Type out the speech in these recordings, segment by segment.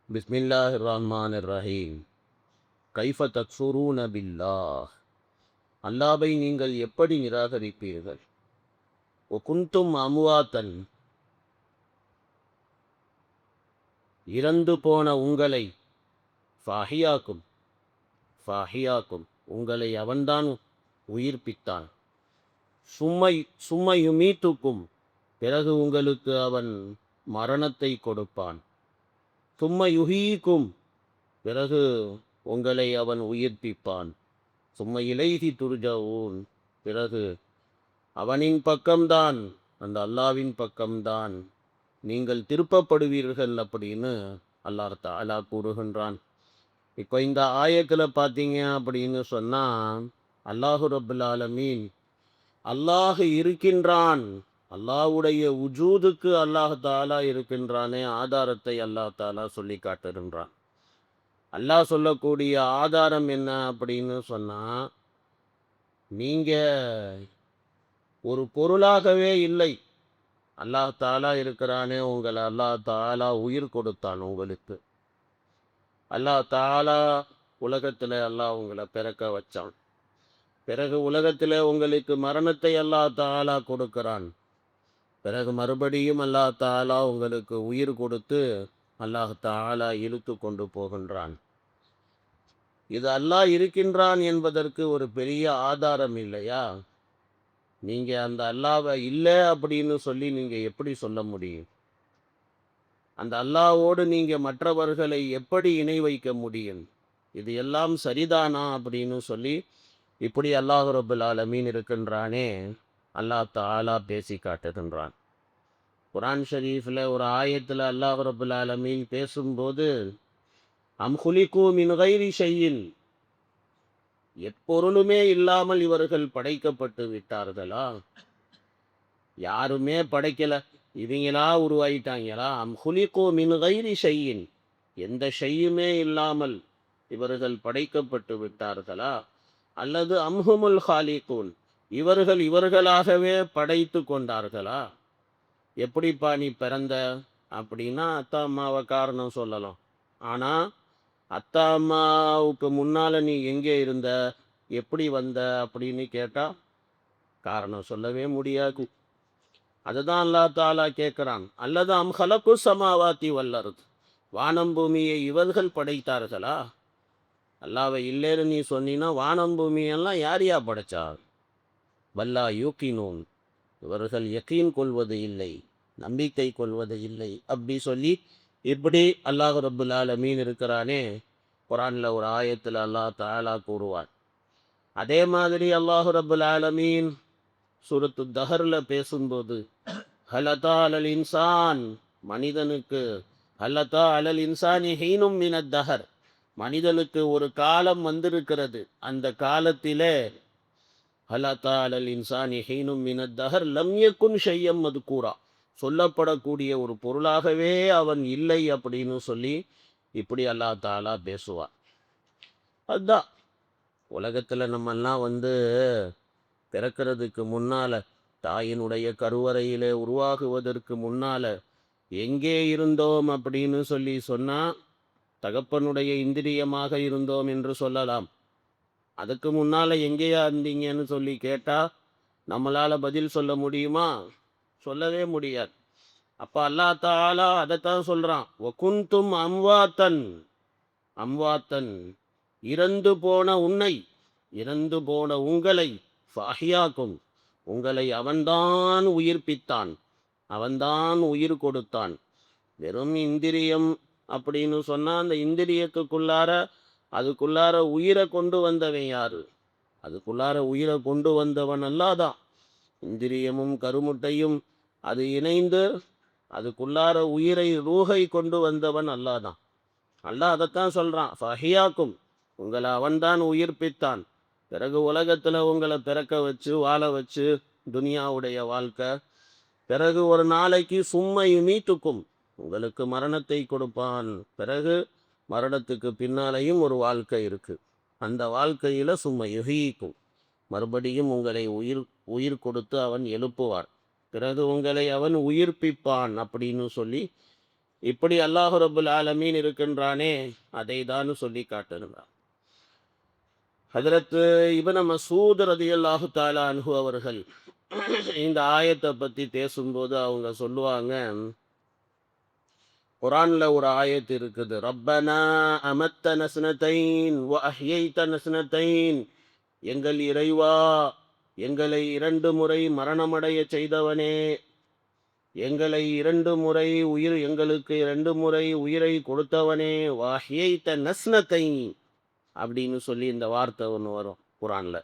பிஸ்மில்லாஹிர் ரஹ்மானிர் ரஹீம். கைஃப தக்ஃபுரூன பில்லாஹ். அல்லாஹ்வை நீங்கள் எப்படி நிராகரிப்பீர்கள்? ஒ குன்தும் அம்வாத்தன், இறந்து போன உங்களை, ஃபாஹியாக்கும் ஃபாஹியாக்கும் உங்களை அவன்தான் உயிர்ப்பித்தான். சும்மை சும்மையுமீத்துக்கும், பிறகு உங்களுக்கு அவன் மரணத்தை கொடுப்பான். சும்மையுஹீக்கும், பிறகு உங்களை அவன் உயிர்ப்பிப்பான். சும்மை இலைஹி துர்ஜஊன், பிறகு அவனின் பக்கம்தான், அந்த அல்லாவின் பக்கம்தான் நீங்கள் திருப்பப்படுவீர்கள் அப்படின்னு அல்லாஹ் தஆலா கூறுகின்றான். இப்போ இந்த ஆயத்தில் பார்த்தீங்க அப்படின்னு சொன்னால், அல்லாஹு ரப்புல் ஆலமீன் அல்லாஹ் இருக்கின்றான், அல்லாஹ்வுடைய உஜூதுக்கு அல்லாஹ் தஆலா இருக்கின்றானே ஆதாரத்தை அல்லாஹ் தஆலா சொல்லி காட்டுகின்றான். அல்லாஹ் சொல்லக்கூடிய ஆதாரம் என்ன அப்படின்னு சொன்னால், நீங்கள் ஒரு பொருளாகவே இல்லை, அல்லாஹ் தஆலா இருக்கிறானே, உங்களை அல்லாஹ் தஆலா உயிர் கொடுத்தான் உங்களுக்கு. அல்லாஹ் தஆலா உலகத்தில் அல்லாஹ் உங்களை பிறக்க வச்சான். பிறகு உலகத்தில் உங்களுக்கு மரணத்தை அல்லாஹ் தஆலா கொடுக்கிறான். பிறகு மறுபடியும் அல்லாஹ் தஆலா உங்களுக்கு உயிர் கொடுத்து அல்லாஹ் தஆலா இழுத்து கொண்டு போகின்றான். இது அல்லாஹ் இருக்கின்றான் என்பதற்கு ஒரு பெரிய ஆதாரம் இல்லையா? நீங்கள் அந்த அல்லாவை இல்லை அப்படின்னு சொல்லி நீங்கள் எப்படி சொல்ல முடியும்? அந்த அல்லாஹ்வோடு நீங்கள் மற்றவர்களை எப்படி இணை வைக்க முடியும்? இது எல்லாம் சரிதானா அப்படின்னு சொல்லி இப்படி அல்லாஹ் ரப்புல் ஆலமீன் இருக்கின்றானே, அல்லாஹ் தஆலா பேசி காட்டுகின்றான். குர்ஆன் ஷரீஃபில் ஒரு ஆயத்தில் அல்லாஹ் ரப்புல் ஆலமீன் பேசும்போது, அம் குலிகு மின் கைரி ஷையின், எப்பொருளுமே இல்லாமல் இவர்கள் படைக்கப்பட்டு விட்டார்களா? யாருமே படைக்கல, இவங்களா உருவாயிட்டாங்களா? அம் குலிகு மின் கைரி ஷையின், எந்த ஷையுமே இல்லாமல் இவர்கள் படைக்கப்பட்டு விட்டார்களா? அல்லது அம்ஹுமுல் ஹாலிகூன், இவர்கள் இவர்களாகவே படைத்து கொண்டார்களா? எப்படிப்பா நீ பிறந்த அப்படின்னா அத்தா அம்மாவை காரணம் சொல்லலாம். ஆனால் அத்தா அம்மாவுக்கு முன்னால் நீ எங்கே இருந்த, எப்படி வந்த அப்படின்னு கேட்டால் காரணம் சொல்லவே முடியாது. அதுதான் அல்லாஹ் தஆலா கேட்குறான். அல்லது அம் ஹலகு சமாவாத்தி வல்லர்த், வானம் பூமியை இவர்கள் படைத்தார்களா? அல்லாவை இல்லைன்னு நீ சொன்னீன்னா வானம் பூமியெல்லாம் யார் யா படைச்சா? வல்லா யூக்கினூன், இவர்கள் யக்கீன் கொள்வது இல்லை, நம்பிக்கை கொள்வது இல்லை அப்படி சொல்லி இப்படி அல்லாஹ் ரப்புல் ஆலமீன் இருக்கிறானே, குர்ஆனில் ஒரு ஆயத்தில் அல்லாஹ் தஆலா கூறுவான். அதே மாதிரி அல்லாஹ் ரப்புல் ஆலமீன் சூரத்து தஹரில் பேசும்போது, ஹலதா அலல் இன்சான், மனிதனுக்கு ஹலதா அலல் இன்சானி ஹீனும் மினத் தஹர், மனிதனுக்கு ஒரு காலம் வந்திருக்கிறது, அந்த காலத்திலே ஹலதா அலல் இன்சானி ஹீனும் மினத் தஹர் லம் யகுன் ஷையம் மதுக்கூரா, சொல்லப்படக்கூடிய ஒரு பொருளாகவே அவன் இல்லை அப்படின்னு சொல்லி இப்படி அல்லாஹ் தஆலா பேசுவார். அதுதான் உலகத்தில் நம்மெல்லாம் பிறக்கிறதுக்கு முன்னால், தாயினுடைய கருவறையிலே உருவாகுவதற்கு முன்னால் எங்கே இருந்தோம் அப்படின்னு சொல்லி சொன்னால், தகப்பனுடைய இந்திரியமாக இருந்தோம் என்று சொல்லலாம். அதுக்கு முன்னால் எங்கேயா இருந்தீங்கன்னு சொல்லி கேட்டால் நம்மளால் பதில் சொல்ல முடியுமா? சொல்லவே முடியாது. அப்போ அல்லாஹ் தஆலா அதைத்தான் சொல்கிறான், வகுந்தும் அம்வாத்தன், அம்வாத்தன் இறந்து போன உன்னை, இறந்து போன உங்களை, ஃபாஹியாக்கும் உங்களை அவன்தான் உயிர்ப்பித்தான், அவன்தான் உயிர் கொடுத்தான். வெறும் இந்திரியம் அப்படின்னு சொன்னால், அந்த இந்திரியத்துக்குள்ளார அதுக்குள்ளார உயிரை கொண்டு வந்தவன் யாரு? அதுக்குள்ளார உயிரை கொண்டு வந்தவன் அல்லாதான். இந்திரியமும் கருமுட்டையும் அது இணைந்து அதுக்குள்ளார உயிரை ரூஹை கொண்டு வந்தவன் அல்லாதான். அல்லாஹ் அதைத்தான் சொல்கிறான், ஃபஹியாக்கும் உங்களை அவன்தான் உயிர்ப்பித்தான். பிறகு உலகத்தில் உங்களை பிறக்க வச்சு வாழ வச்சு துனியாவுடைய வாழ்க்கை, பிறகு ஒரு நாளைக்கு சும்மை மீட்டுக்கும் உங்களுக்கு மரணத்தை கொடுப்பான். பிறகு மரணத்துக்கு பின்னாலேயும் ஒரு வாழ்க்கை இருக்குது, அந்த வாழ்க்கையில் சும்மை யுஹீக்கும், மறுபடியும் உங்களை உயிர் கொடுத்து அவன் எழுப்புவார். பிறகு உங்களை அவன் உயிர்ப்பிப்பான் அப்படின்னு சொல்லி இப்படி அல்லாஹ் ரப்புல் ஆலமீன் இருக்கின்றானே, அதை தான் சொல்லி காட்டுகிறார். ஹஜரத் இப்னு மஸ்ஊத் ரலியல்லாஹு தஆலா அன்ஹு அவர்கள் இந்த ஆயத்தை பத்தி பேசும்போது அவங்க சொல்லுவாங்க, குர்ஆன்ல ஒரு ஆயத்து இருக்குது, ரப்பனா அமத்தன ஸ்னதைன் வ அஹ்யைதன ஸ்னதைன். எங்கள் இறைவா, எங்களை 2 முறை மரணமடைய செய்தவனே, எங்களுக்கு 2 முறை உயிரை கொடுத்தவனே, வஹ்யைத நஸ்னதைன் அப்படின்னு சொல்லி இந்த வார்த்தை ஒன்று வரும் குர்ஆன்ல.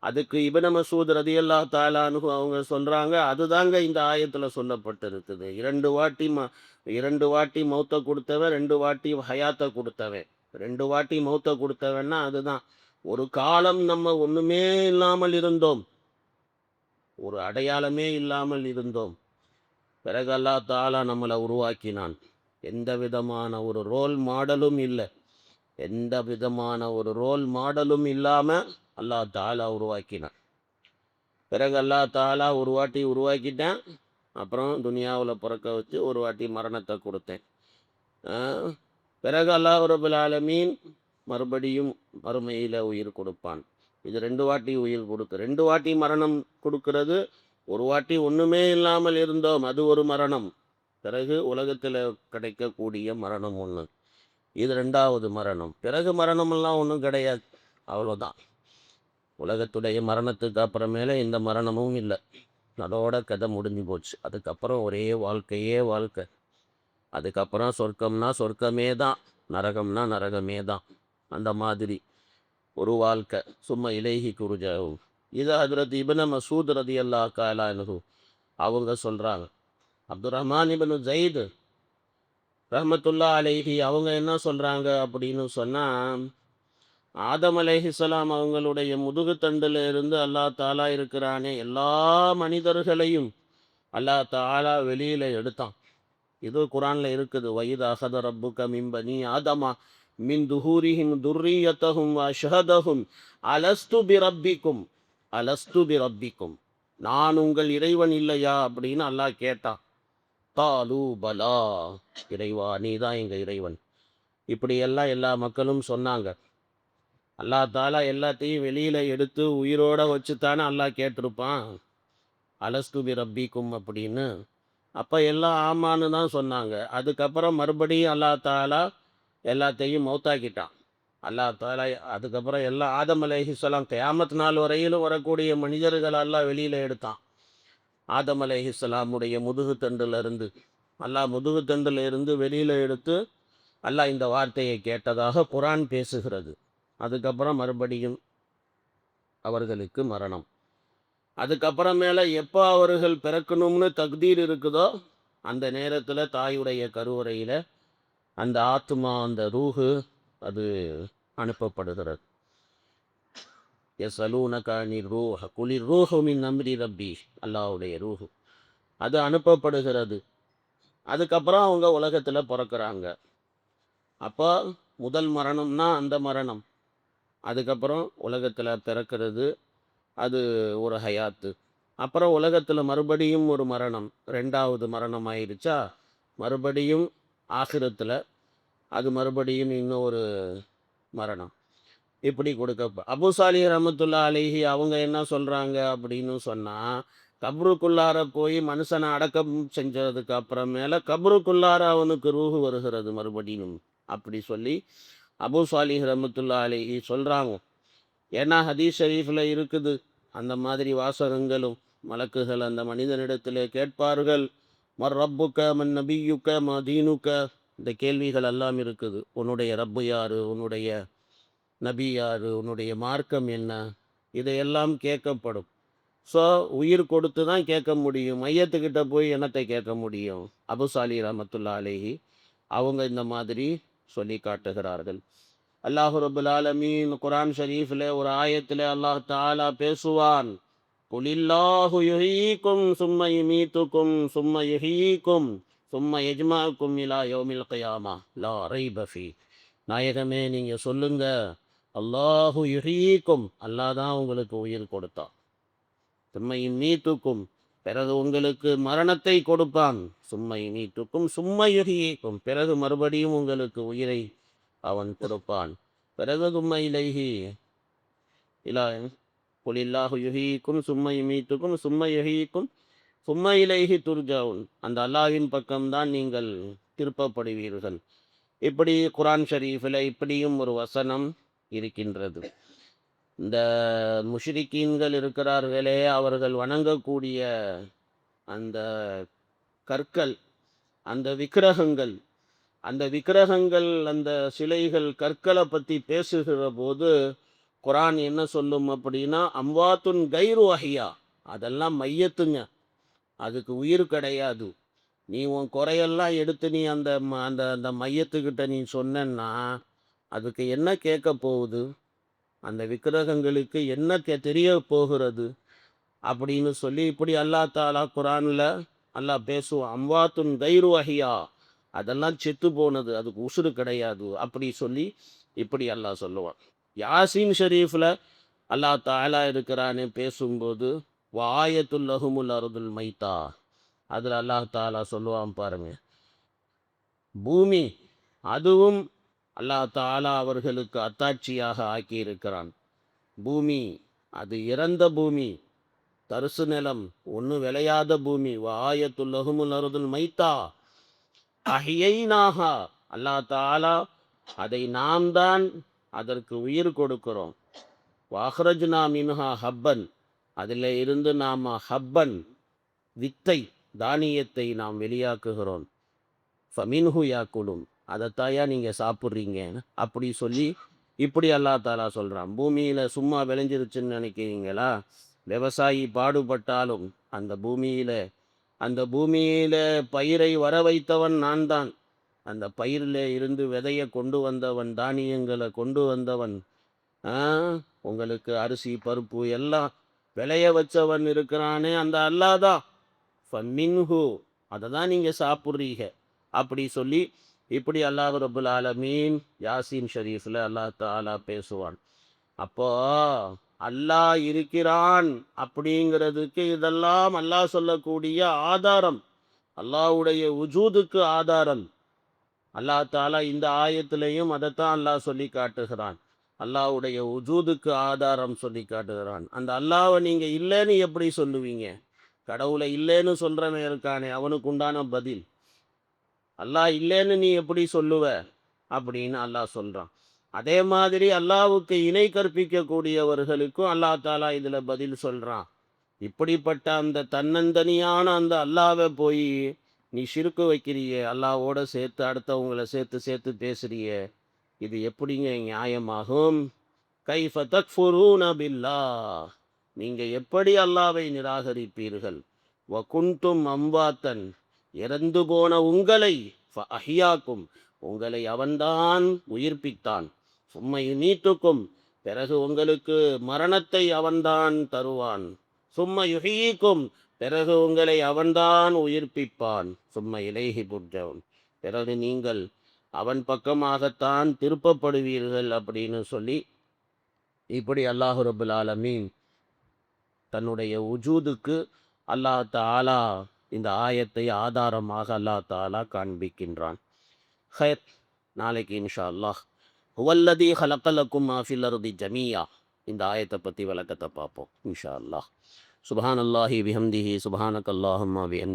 அதுக்கு இப்னு மஸ்ஊத் ரலியல்லாஹு தஆலா அன்ஹு அவங்க சொல்றாங்க, அதுதாங்க இந்த ஆயத்துல சொல்லப்பட்டிருக்குது. 2 வாட்டி மௌத்த கொடுத்தவன், 2 வாட்டி ஹயாத்தை கொடுத்தவன். 2 வாட்டி மௌத்த கொடுத்தவன்னா அதுதான். ஒரு காலம் நம்ம ஒண்ணுமே இல்லாமல் இருந்தோம், ஒரு அடையாளமே இல்லாமல் இருந்தோம். பிறகு அல்லாஹ் தஆலா நம்மளை உருவாக்கினான். எந்த விதமான ஒரு ரோல் மாடலும் இல்லை, எந்த விதமான ஒரு ரோல் மாடலும் இல்லாம அல்லாஹ் தஆலா உருவாக்கினான். பிறகு அல்லாஹ் தஆலா ஒரு வாட்டி உருவாக்கிட்டேன், அப்புறம் துனியாவில் பிறக்க வச்சு ஒரு வாட்டி மரணத்தை கொடுத்தேன். பிறகு அல்லாஹ் ரப்புல் ஆலமீன் மறுபடியும் மறுமையில் உயிர் கொடுப்பான். இது 2 வாட்டி உயிர் கொடுக்கு, 2 வாட்டி மரணம் கொடுக்கிறது. ஒரு வாட்டி ஒன்றுமே இல்லாமல் இருந்தோம், அது ஒரு மரணம். பிறகு உலகத்தில் கிடைக்கக்கூடிய மரணம் ஒன்று, இது 2வது மரணம். பிறகு மரணமெல்லாம் ஒன்றும் கிடையாது, அவ்வளோதான். உலகத்துடைய மரணத்துக்கு அப்புறமேல இந்த மரணமும் இல்லை, அதோட கதை முடிஞ்சு போச்சு. அதுக்கப்புறம் ஒரே வாழ்க்கையே வாழ்க்கை. அதுக்கப்புறம் சொர்க்கம்னா சொர்க்கமே தான், நரகம்னா நரகமே தான். அந்த மாதிரி ஒரு வாழ்க்கை. சும்மா இலைஹி குருஜாவும். இது ஹஜ்ரத் இப்னு மஸ்ஊத் ரலியல்லாஹு தஆலா அன்ஹு அவங்க சொல்றாங்க. அப்துர் ரஹ்மான் இப்னு ஸைத் ரஹ்மத்துல்லாஹி அலைஹி அவங்க என்ன சொல்றாங்க அப்படின்னு சொன்னா, ஆதம் அலைஹிஸ்ஸலாம் அவங்களுடைய முதுகு தண்டுல இருந்து அல்லாஹ் தஆலா இருக்கிறானே, எல்லா மனிதர்களையும் அல்லாஹ் தஆலா வெளியில எடுத்தான். இது குர்ஆன்ல இருக்குது. வயித் அஹத ரப்புக மின் பனி ஆதமா மின் துஹூரிஹிம் துர்ரியத்தஹும் வ அஷ்ஹதஹும் அலஸ்து பிரப்பிக்கும், அலஸ்து பிரப்பிக்கும், நான் உங்கள் இறைவன் இல்லையா அப்படின்னு அல்லாஹ் கேட்டான். காலு பலா, இறைவா நீ தான் எங்க இறைவன். இப்படியெல்லாம் எல்லா மக்களும் சொன்னாங்க. அல்லாஹ் தாலா எல்லாத்தையும் வெளியில எடுத்து உயிரோட வச்சுத்தானே அல்லாஹ் கேட்டிருப்பான், அலஸ்து பிரப்பிக்கும் அப்படின்னு. அப்போ எல்லாம் ஆமான்னு தான் சொன்னாங்க. அதுக்கப்புறம் மறுபடியும் அல்லாஹ் தாலா எல்லாத்தையும் மௌத்தாக்கிட்டான். அல்லாஹ் தாலா அதுக்கப்புறம் எல்லாம் ஆதம் அலைஹிஸ்ஸலாம் கியாமத் நாள் வரையிலும் வரக்கூடிய மனிதர்கள் அல்லாஹ் வெளியில் எடுத்தான். ஆதம் அலைஹிஸ்ஸலாமுடைய முதுகு தண்டிலிருந்து, அல்லாஹ் முதுகு தண்டில் இருந்து வெளியில் எடுத்து அல்லாஹ் இந்த வார்த்தையை கேட்டதாக குர்ஆன் பேசுகிறது. அதுக்கப்புறம் மறுபடியும் அவர்களுக்கு மரணம். அதுக்கப்புறமேல எப்போ அவர்கள் பிறக்கணும்னு தக்தீர் இருக்குதோ அந்த நேரத்தில் தாயுடைய கருவறையில் அந்த ஆத்மா, அந்த ரூஹு அது அனுப்பப்படுகிறது. யஸ்அலூனக அனிர் ரூஹ் குலிர் ரூஹு மின் அம்ரி ரப்பி, அல்லாஹ்வுடைய ரூஹு அது அனுப்பப்படுகிறது. அதுக்கப்புறம் அவங்க உலகத்தில் பிறக்கிறாங்க. அப்போ முதல் மரணம்னா அந்த மரணம். அதுக்கப்புறம் உலகத்தில் பிறக்கிறது, அது ஒரு ஹயாத்து. அப்புறம் உலகத்தில் மறுபடியும் ஒரு மரணம், 2வது மரணம் ஆயிடுச்சா, மறுபடியும் ஆகிரத்தில் அது மறுபடியும் இன்னும் ஒரு மரணம். இப்படி கொடுக்க அபூ சாலிஹ் ரஹ்மத்துல்லாஹி அலைஹி அவங்க என்ன சொல்கிறாங்க அப்படின்னு சொன்னால், கப்ருக்குள்ளார போய் மனுஷனை அடக்கம் செஞ்சதுக்கு அப்புறமேல கப்ருக்குள்ளார அவனுக்கு ரூஹு வருகிறது மறுபடியும் அப்படி சொல்லி அபூ சாலிஹ் ரஹ்மத்துல்லாஹி அலைஹி சொல்கிறாங்க. ஏன்னா ஹதீஸ் ஷரீஃபில் இருக்குது அந்த மாதிரி வாசகங்களும். மலக்குகள் அந்த மனிதனிடத்தில் கேட்பார்கள், மர் ரப்புக்க மன் நபியுக்க ம தீனுக்க, இந்த கேள்விகள் எல்லாம் இருக்குது. உன்னுடைய ரப்பு யாரு, உன்னுடைய நபி யாரு, உன்னுடைய மார்க்கம் என்ன, இதையெல்லாம் கேட்கப்படும். ஸோ உயிர் கொடுத்து தான் கேட்க முடியும், மையத்துக்கிட்ட போய் என்னத்தை கேட்க முடியும். அபூ சாலிஹ் ரஹ்மத்துல்லாஹி அலைஹி அவங்க இந்த மாதிரி சொல்லி காட்டுகிறார்கள். அல்லாஹ் ரப்புல் ஆலமீன் குர்ஆன் ஷரீஃபில் ஒரு ஆயத்தில் அல்லாஹ் தஆலா பேசுவான், குலில்லாஹு யுஹீக்கும் சும்ம யுமீத்துக்கும் சும்ம யுஹீக்கும் சும்ம யஜ்மஅக்கும் இலா யௌமில் கியாமா லா ரைப ஃபீ. நாயகமே நீங்கள் சொல்லுங்க, அல்லாஹு யுஹீக்கும், அல்லாஹ் தான் உங்களுக்கு உயிர் கொடுத்தான். சும்ம யுமீத்துக்கும், பிறகு உங்களுக்கு மரணத்தை கொடுப்பான். சும்மை நீட்டுக்கும் சும்மை யுஹ்யீக்கும், பிறகு மறுபடியும் உங்களுக்கு உயிரை அவன் கொடுப்பான். பிறகு சும்மை இலைஹி இலா குலில்லாஹு யுஹ்யீக்கும் சும்மை யுமீத்துக்கும் சும்மை யுஹ்யீக்கும் சும்மை இலைஹி துர்ஜவுன், அந்த அல்லாஹ்வின் பக்கம்தான் நீங்கள் திருப்பப்படுவீர்கள். இப்படி குர்ஆன் ஷரீஃபில் இப்படியும் ஒரு வசனம் இருக்கின்றது. இந்த முஷ்ரிக்கீன்கள் இருக்கிறார்களே, அவர்கள் வணங்கக்கூடிய அந்த கற்கள், அந்த விக்கிரகங்கள், அந்த சிலைகள், கற்களை பற்றி பேசுகிற போது குர்ஆன் என்ன சொல்லும் அப்படின்னா, அம்வாத்துன் கைரு அஹ்யா, அதெல்லாம் மையத்துங்க, அதுக்கு உயிர் கிடையாது. நீ உன் குறையெல்லாம் எடுத்து நீ அந்த அந்த அந்த மையத்துக்கிட்ட நீ சொன்னன்னா அதுக்கு என்ன கேட்க போகுது? அந்த விக்கிரகங்களுக்கு என்ன தெரிய போகிறது? அப்படின்னு சொல்லி இப்படி அல்லாஹ் தாலா குர்ஆன்ல அல்லாஹ் பேசுவான். அம்வாத்துன் கைரு அஹ்யா, அதெல்லாம் செத்து போனது, அதுக்கு உசுறு கிடையாது அப்படி சொல்லி இப்படி அல்லாஹ் சொல்லுவான். யாசீன் ஷரீஃபில் அல்லாஹ் தாலா இருக்கிறான்னு பேசும்போது வாயத்துல் லஹுமுல் அருதுல் மைத்தா, அதில் அல்லாஹ் தாலா சொல்லுவான் பாருங்க, பூமி அதுவும் அல்லாஹ் தாலா அவர்களுக்கு அத்தாட்சியாக ஆக்கியிருக்கிறான். பூமி அது இறந்த பூமி, தரிசு நிலம், ஒன்று விளையாத பூமி. வாயத்துல் லஹுமுல் அருதுல் மைத்தா அஹ்யைனாஹா, அல்லாஹ் தாலா அதை நாம் தான் அதற்கு உயிர் கொடுக்கிறோம். வாஹ்ரஜ்னா மின்ஹா ஹப்பன், அதில் இருந்து நாம் ஹப்பன் வித்தை, தானியத்தை நாம் வெளியாக்குகிறோம். ஃபமின்ஹு யாக்குலும், அதைத்தாயா நீங்கள் சாப்பிட்றீங்க அப்படி சொல்லி இப்படி அல்லாஹ் தாலா சொல்கிறான். பூமியில் சும்மா விளைஞ்சிருச்சுன்னு நினைக்கிறீங்களா? விவசாயி பாடுபட்டாலும் அந்த பூமியில் பயிரை வர வைத்தவன் நான் தான். அந்த பயிரில் இருந்து விதையை கொண்டு வந்தவன், தானியங்களை கொண்டு வந்தவன், உங்களுக்கு அரிசி பருப்பு எல்லாம் விளைய வச்சவன் இருக்கிறானே, அந்த அல்லாஹ் தான். ஃபமின்ஹு, அதை தான் நீங்கள் சாப்பிட்றீங்க அப்படி சொல்லி இப்படி அல்லாஹ் ரப்புல் ஆலமீன் யாசீன் ஷரீஃபில் அல்லாஹ் தாலா பேசுவான். அப்போ அல்லாஹ் இருக்கிறான் அப்படிங்கிறதுக்கு இதெல்லாம் அல்லாஹ் சொல்லக்கூடிய ஆதாரம், அல்லாஹ்வுடைய உஜூதுக்கு ஆதாரம். அல்லாஹ் தாலா இந்த ஆயத்திலையும் அதைத்தான் அல்லாஹ் சொல்லி காட்டுகிறான். அல்லாஹ்வுடைய உஜூதுக்கு ஆதாரம் சொல்லி காட்டுகிறான். அந்த அல்லாஹ்வை நீங்கள் இல்லைன்னு எப்படி சொல்லுவீங்க? கடவுளை இல்லைன்னு சொல்கிறவன் இருக்கானே, அவனுக்கு உண்டான பதில், அல்லாஹ் இல்லைன்னு நீ எப்படி சொல்லுவ அப்படின்னு அல்லாஹ் சொல்கிறான். அதே மாதிரி அல்லாஹ்வுக்கு இணை கற்பிக்கக்கூடியவர்களுக்கும் அல்லாஹ் தாலா இதில் பதில் சொல்கிறான். இப்படிப்பட்ட அந்த தன்னந்தனியான அந்த அல்லாஹ்வை போய் நீ ஷிர்கு வைக்கிறியே, அல்லாஹ்வோட சேர்த்து அடுத்தவங்களை சேர்த்து சேர்த்து பேசுறியே, இது எப்படிங்க நியாயமாகும்? கைஃப தக்ஃபுரூன பில்லாஹ், நீங்கள் எப்படி அல்லாஹ்வை நிராகரிப்பீர்கள்? வ குன்தும் அம்வாத்தன், இறந்து போன உங்களை அஹ்யாக்கும், உங்களை அவன்தான் உயிர்ப்பித்தான். சும்மை நீட்டுக்கும், பிறகு உங்களுக்கு மரணத்தை அவன்தான் தருவான். சும்மை யுஹ்யீக்கும், பிறகு உங்களை அவன்தான் உயிர்ப்பிப்பான். சும்மை இலைஹி துர்ஜவுன், பிறகு நீங்கள் அவன் பக்கமாகத்தான் திருப்பப்படுவீர்கள் அப்படின்னு சொல்லி இப்படி அல்லாஹ் ரப்புல் ஆலமீன் தன்னுடைய உஜூதுக்கு அல்லாஹ் தாலா இந்த ஆயத்தை ஆதாரமாக அல்லாஹ் தாலா காண்பிக்கின்றான். ஹைர், நாளைக்கு இன்ஷா அல்லாஹ் ஹுவல்லதி ஹலக்கலக்கும் மாஃபில் அர்தி ஜமீயா, இந்த ஆயத்தை பற்றி விளக்கத்தை பார்ப்போம் இன்ஷா அல்லாஹ். சுப்ஹானல்லாஹி பிஹம்திஹி சுப்ஹானக்கல்லாஹும்ம பிஹம்திஹி.